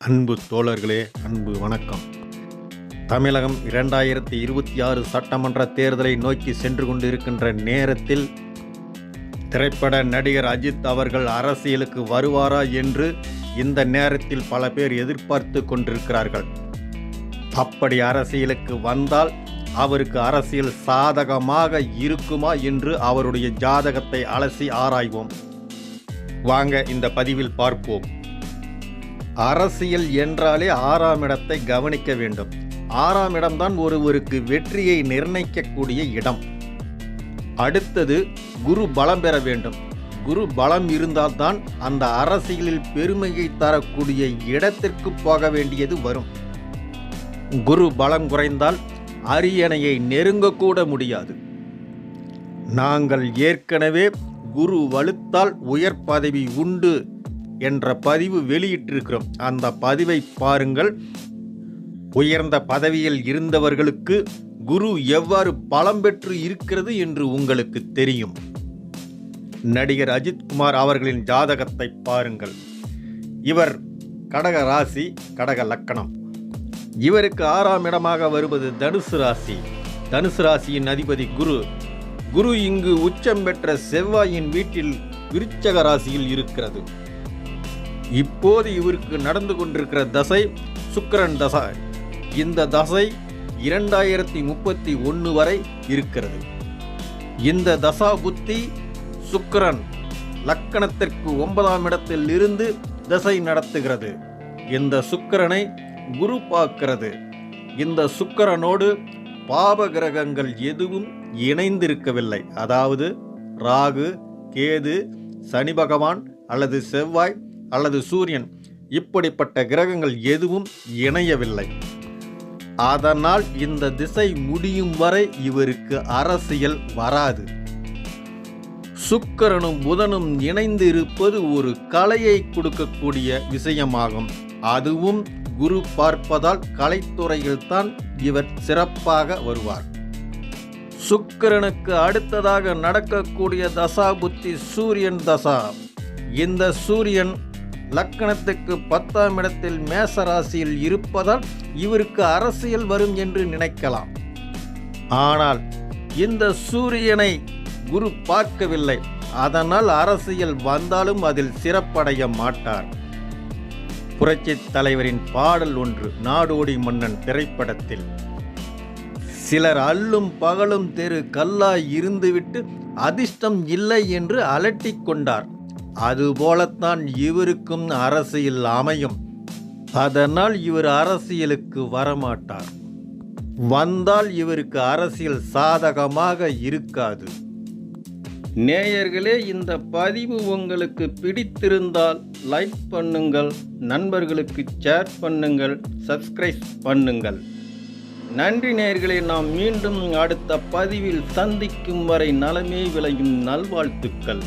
அன்பு தோழர்களே, அன்பு வணக்கம். தமிழகம் 2026 சட்டமன்ற தேர்தலை நோக்கி சென்று கொண்டிருக்கின்ற நேரத்தில் திரைப்பட நடிகர் அஜித் அவர்கள் அரசியலுக்கு வருவாரா என்று இந்த நேரத்தில் பல பேர் எதிர்பார்த்து கொண்டிருக்கிறார்கள். அப்படி அரசியலுக்கு வந்தால் அவருக்கு அரசியல் சாதகமாக இருக்குமா என்று அவருடைய ஜாதகத்தை அலசி ஆராய்வோம். வாங்க இந்த பதிவில் பார்ப்போம். அரசியல் என்றாலே 6ஆம் இடத்தை கவனிக்க வேண்டும். 6ஆம் இடம்தான் ஒருவருக்கு வெற்றியை நிர்ணயிக்கக்கூடிய இடம். அடுத்தது குரு பலம் பெற வேண்டும். குரு பலம் இருந்தால்தான் அந்த அரசியலில் பெருமையை தரக்கூடிய இடத்திற்கு போக வேண்டியது வரும். குரு பலம் குறைந்தால் அரியணையை நெருங்கக்கூட முடியாது. நாங்கள் ஏற்கனவே குரு வலுத்தால் உயர் பதவி உண்டு என்ற பதிவு வெளியிட்டிருக்கிறோம். அந்த பதிவை பாருங்கள். உயர்ந்த பதவியில் இருந்தவர்களுக்கு குரு எவ்வாறு பலம் பெற்று இருக்கிறது என்று உங்களுக்கு தெரியும். நடிகர் அஜித்குமார் அவர்களின் ஜாதகத்தை பாருங்கள். இவர் கடக ராசி, கடக லக்கணம். இவருக்கு 6ஆம் இடமாக வருவது தனுசு ராசி. தனுசு ராசியின் அதிபதி குரு. குரு இங்கு உச்சம் பெற்ற செவ்வாயின் வீட்டில் விருச்சக ராசியில் இருக்கிறது. இப்போது இவருக்கு நடந்து கொண்டிருக்கிற தசை சுக்கிரன் தசை. இந்த தசை 2031 வரை இருக்கிறது. இந்த தசா புத்தி சுக்கிரன் லக்கணத்திற்கு 9ஆம் இடத்தில் இருந்து தசை நடத்துகிறது. இந்த சுக்கிரனை குரு பார்க்கிறது. இந்த சுக்கிரனோடு பாப கிரகங்கள் எதுவும் இணைந்திருக்கவில்லை. அதாவது ராகு, கேது, சனி பகவான் அல்லது செவ்வாய் அல்லது சூரியன், இப்படிப்பட்ட கிரகங்கள் எதுவும் இணையவில்லை. அதனால் இந்த திசை முடியும் வரை இவருக்கு அரசியல் வராது. சுக்கிரனும் புதனும் இணைந்து இருப்பது ஒரு கலையை கொடுக்கக்கூடிய விஷயமாகும். அதுவும் குரு பார்ப்பதால் கலைத்துறையில் தான் இவர் சிறப்பாக வருவார். சுக்கிரனுக்கு அடுத்ததாக நடக்கக்கூடிய தசா புத்தி சூரியன் தசா. இந்த சூரியன் லக்கணத்துக்கு 10ஆம் இடத்தில் மேச ராசியில் இருப்பதால் இவருக்கு அரசியல் வரும் என்று நினைக்கலாம். ஆனால் இந்த சூரியனை குரு பார்க்கவில்லை. அதனால் அரசியல் வந்தாலும் அதில் சிறப்படைய மாட்டார். புரட்சி தலைவரின் பாடல் ஒன்று நாடோடி மன்னன் திரைப்படத்தில், சிலர் அல்லும் பகலும் தெரு கல்லாய் இருந்துவிட்டு அதிர்ஷ்டம் இல்லை என்று அலட்டிக் கொண்டார். அதுபோலத்தான் இவருக்கும் அரசியல் அமையும். அதனால் இவர் அரசியலுக்கு வரமாட்டார். வந்தால் இவருக்கு அரசியல் சாதகமாக இருக்காது. நேயர்களே, இந்த பதிவு உங்களுக்கு பிடித்திருந்தால் லைக் பண்ணுங்கள், நண்பர்களுக்கு ஷேர் பண்ணுங்கள், சப்ஸ்கிரைப் பண்ணுங்கள். நன்றி நேயர்களே. நாம் மீண்டும் அடுத்த பதிவில் சந்திக்கும் வரை நலமே விளையும் நல்வாழ்த்துக்கள்.